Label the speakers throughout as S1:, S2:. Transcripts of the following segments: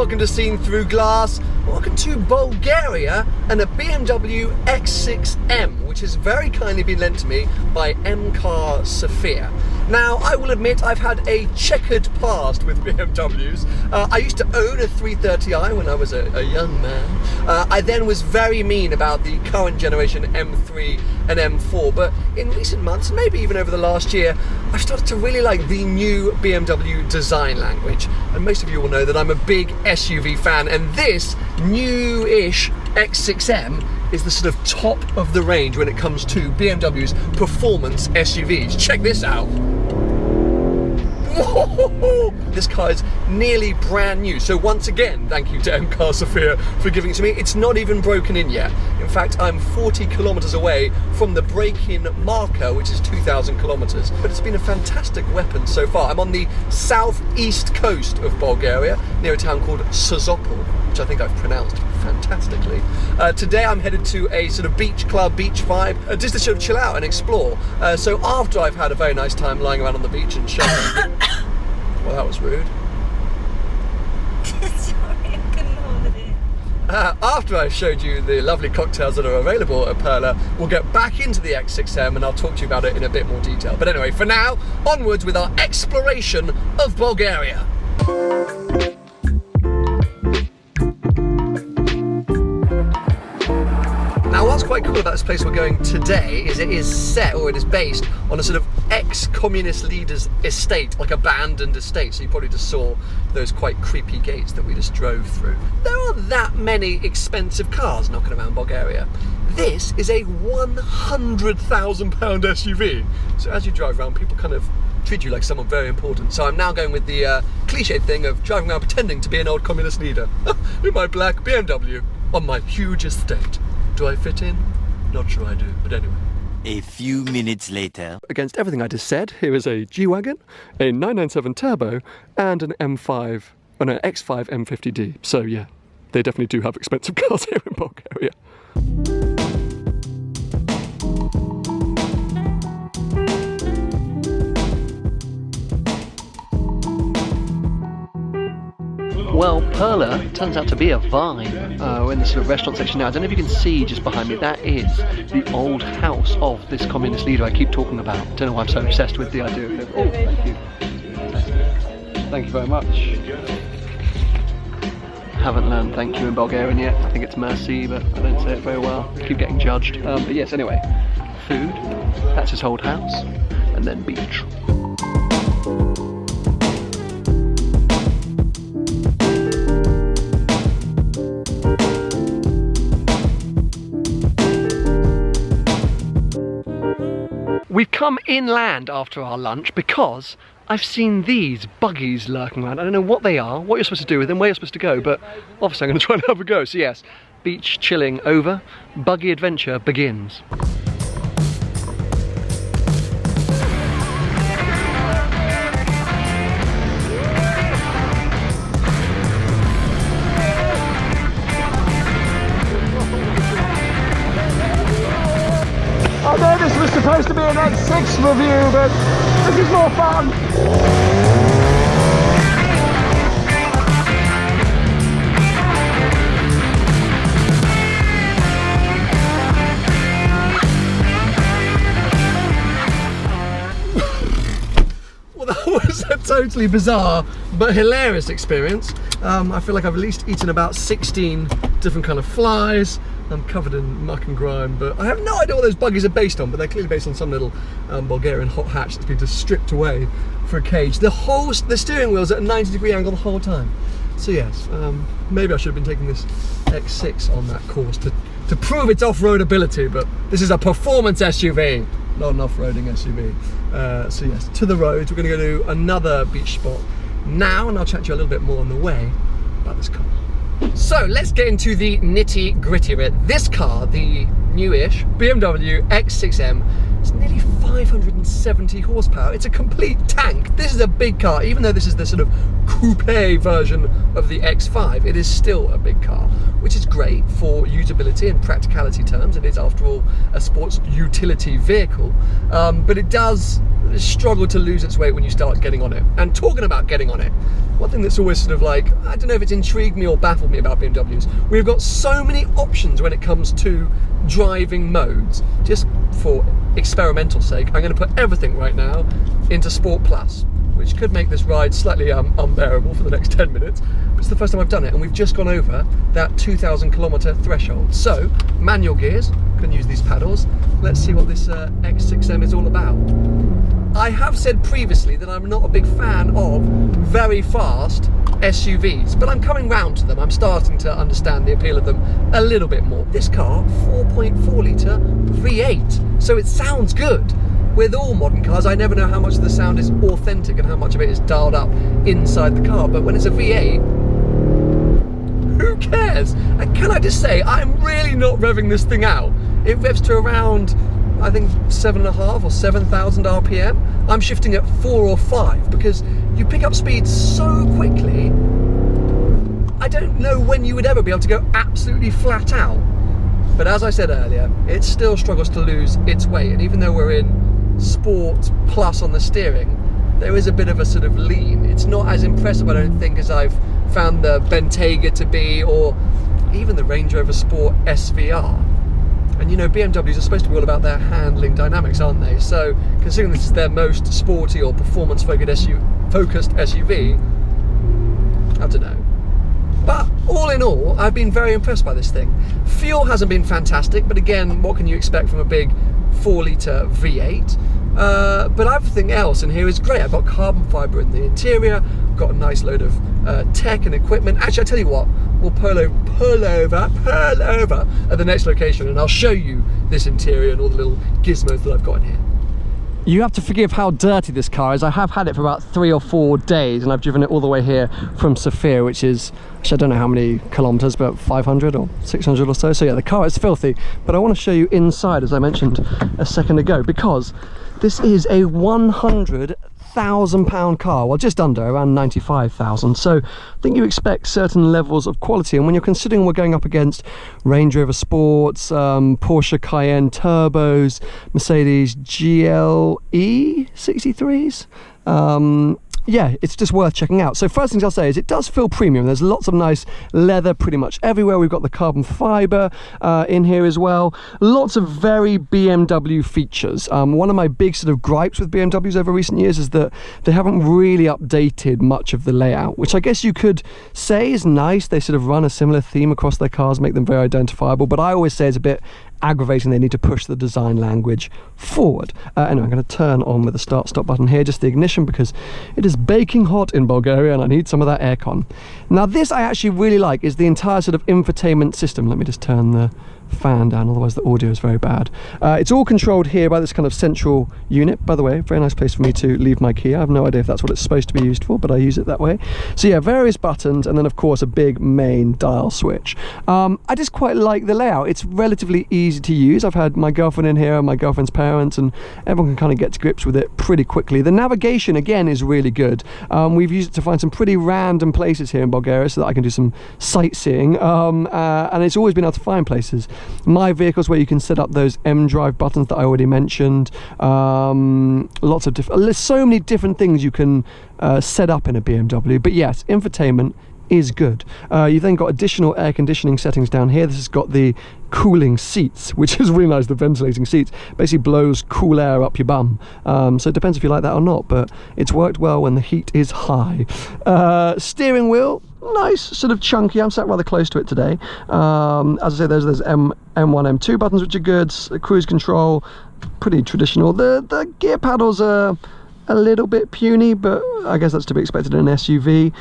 S1: welcome to Seen Through Glass. Welcome to Bulgaria and a BMW X6M, which has very kindly been lent to me by M Car Sofia. Now, I will admit I've had a checkered past with BMWs. I used to own a 330i when I was a young man. I then was very mean about the current generation M3 and M4, but in recent months, maybe even over the last year, I've started to really like the new BMW design language. And most of you will know that I'm a big SUV fan, and this new-ish X6M is the sort of top of the range when it comes to BMW's performance SUVs. Check this out. Whoa! This car is nearly brand new, so once again, thank you to M Car Sofia for giving it to me. It's not even broken in yet. In fact, I'm 40 kilometers away from the break-in marker, which is 2,000 kilometers. But it's been a fantastic weapon so far. I'm on the southeast coast of Bulgaria, near a town called Sozopol, which I think I've pronounced fantastically. Today I'm headed to a sort of beach club, beach vibe, just to sort of chill out and explore. So after I've had a very nice time lying around on the beach and showing well, that was rude.
S2: Sorry, I couldn't hold it.
S1: After I've showed you the lovely cocktails that are available at Perla, we'll get back into the X6M and I'll talk to you about it in a bit more detail. But anyway, for now, onwards with our exploration of Bulgaria. Now, what's quite cool about this place we're going today is it is set, or it is based, on a sort of ex-communist leader's estate, like abandoned estate. So you probably just saw those quite creepy gates that we just drove through. There aren't that many expensive cars knocking around Bulgaria. This is a £100,000 SUV. So as you drive around, people kind of treat you like someone very important. So I'm now going with the cliched thing of driving around pretending to be an old communist leader in my black BMW on my huge estate. Do I fit in? Not sure I do, but anyway.
S3: A few minutes later.
S1: Against everything I just said, here is a G-Wagon, a 997 Turbo, and an X5 M50D. So yeah, they definitely do have expensive cars here in Bulgaria. Well, Perla turns out to be a vibe. We're in the sort of restaurant section now. I don't know if you can see just behind me, that is the old house of this communist leader I keep talking about. Don't know why I'm so obsessed with the idea of it. Oh, thank you. Thank you very much. Haven't learned thank you in Bulgarian yet. I think it's merci, but I don't say it very well. I keep getting judged. But yes, anyway, food, that's his old house, and then beach. We've come inland after our lunch because I've seen these buggies lurking around. I don't know what they are, what you're supposed to do with them, where you're supposed to go, but obviously I'm going to try and have a go. So yes, beach chilling over, Buggy Adventure begins.
S4: I know this was supposed to be an X6 review, but this is more fun.
S1: Well, that was a totally bizarre but hilarious experience. I feel like I've at least eaten about 16 different kind of flies. I'm covered in muck and grime, but I have no idea what those buggies are based on, but they're clearly based on some little Bulgarian hot hatch that's been just stripped away for a cage. The steering wheel's at a 90-degree angle the whole time. So yes, maybe I should have been taking this X6 on that course to prove its off-road ability, but this is a performance SUV, not an off-roading SUV. So yes, to the roads. We're going to go to another beach spot now, and I'll chat to you a little bit more on the way about this car. So let's get into the nitty gritty of it. This car, the newish BMW X6M, is nearly 570 horsepower. It's a complete tank. This is a big car. Even though this is the sort of coupe version of the X5, it is still a big car, which is great for usability and practicality terms. It is, after all, a sports utility vehicle, but it does struggle to lose its weight when you start getting on it. And talking about getting on it, one thing that's always sort of like, I don't know if it's intrigued me or baffled me about BMWs, we've got so many options when it comes to driving modes. Just for experimental sake, I'm going to put everything right now into Sport Plus, which could make this ride slightly unbearable for the next 10 minutes. But it's the first time I've done it, and we've just gone over that 2,000 kilometre threshold. So, manual gears, can use these paddles. Let's see what this X6M is all about. I have said previously that I'm not a big fan of very fast SUVs, but I'm coming round to them. I'm starting to understand the appeal of them a little bit more. This car, 4.4 litre V8, so it sounds good. With all modern cars, I never know how much of the sound is authentic and how much of it is dialed up inside the car, but when it's a V8, who cares? And can I just say, I'm really not revving this thing out. It revs to around, I think, 7.5 or 7,000 RPM. I'm shifting at 4 or 5 because you pick up speed so quickly. I don't know when you would ever be able to go absolutely flat out. But as I said earlier, it still struggles to lose its weight. And even though we're in Sport Plus on the steering, there is a bit of a sort of lean. It's not as impressive, I don't think, as I've found the Bentayga to be, or even the Range Rover Sport SVR. And you know, BMWs are supposed to be all about their handling dynamics, aren't they? So, considering this is their most sporty or performance-focused SUV, I don't know. But all in all, I've been very impressed by this thing. Fuel hasn't been fantastic, but again, what can you expect from a big 4-litre V8? But everything else in here is great. I've got carbon fibre in the interior, I've got a nice load of tech and equipment. Actually, I'll tell you what, we'll pull over at the next location and I'll show you this interior and all the little gizmos that I've got in here. You have to forgive how dirty this car is. I have had it for about 3 or 4 days and I've driven it all the way here from Sofia, which is, actually I don't know how many kilometers, but 500 or 600 or so. So yeah, the car is filthy, but I want to show you inside, as I mentioned a second ago, because this is a £100,000 car, well, just under, around 95,000. So I think you expect certain levels of quality, and when you're considering we're going up against Range Rover Sports, Porsche Cayenne turbos, Mercedes GLE 63s, yeah, it's just worth checking out. So first things I'll say is it does feel premium. There's lots of nice leather pretty much everywhere. We've got the carbon fibre in here as well. Lots of very BMW features. One of my big sort of gripes with BMWs over recent years is that they haven't really updated much of the layout, which I guess you could say is nice. They sort of run a similar theme across their cars, make them very identifiable, but I always say it's a bit aggravating. They need to push the design language forward. Anyway, I'm going to turn on with the start-stop button here, just the ignition, because it is baking hot in Bulgaria and I need some of that aircon. Now this I actually really like, is the entire sort of infotainment system. Let me just turn the fan down, otherwise the audio is very bad. It's all controlled here by this kind of central unit. By the way, very nice place for me to leave my key. I have no idea if that's what it's supposed to be used for, but I use it that way. So yeah, various buttons, and then of course a big main dial switch. I just quite like the layout. It's relatively easy to use. I've had my girlfriend in here and my girlfriend's parents, and everyone can kind of get to grips with it pretty quickly. The navigation again is really good. We've used it to find some pretty random places here in Bulgaria so that I can do some sightseeing, and it's always been able to find places. My vehicles, where you can set up those M drive buttons that I already mentioned. Lots of different, there's so many different things you can set up in a BMW. But yes, infotainment is good. You've then got additional air conditioning settings down here. This has got the cooling seats, which is really nice. The ventilating seats basically blows cool air up your bum. So it depends if you like that or not, but it's worked well when the heat is high. Steering wheel, nice, sort of chunky. I'm sat rather close to it today. As I say, there's M1, M2 buttons, which are good. Cruise control, pretty traditional. The gear paddles are a little bit puny, but I guess that's to be expected in an SUV.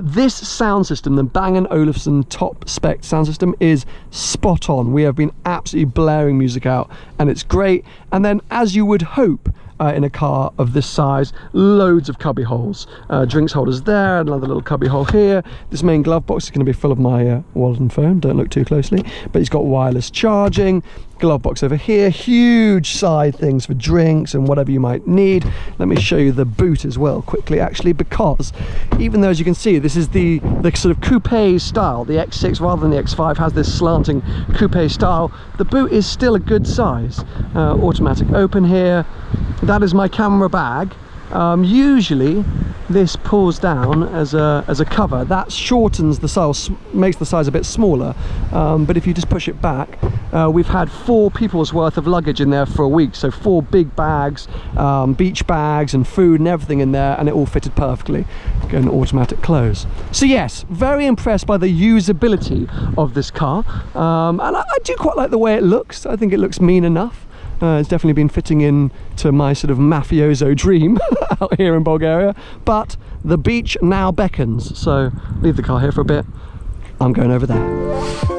S1: This sound system, the Bang & Olufsen top spec sound system, is spot on. We have been absolutely blaring music out and it's great. And then, as you would hope in a car of this size, loads of cubby holes. Drinks holders there, another little cubby hole here. This main glove box is going to be full of my wallet and phone, don't look too closely, but it's got wireless charging. Glove box over here, huge side things for drinks and whatever you might need. Let me show you the boot as well quickly, actually, because even though, as you can see, this is the sort of coupe style, the X6 rather than the X5 has this slanting coupe style, the boot is still a good size. Automatic open here. that is my camera bag. Usually this pulls down as a cover. That shortens the size, makes the size a bit smaller, but if you just push it back, we've had 4 people's worth of luggage in there for a week, so 4 big bags, beach bags and food and everything in there, and it all fitted perfectly. An automatic close. So yes, very impressed by the usability of this car, and I do quite like the way it looks. I think it looks mean enough. It's definitely been fitting in to my sort of mafioso dream out here in Bulgaria, but the beach now beckons, so leave the car here for a bit. I'm going over there.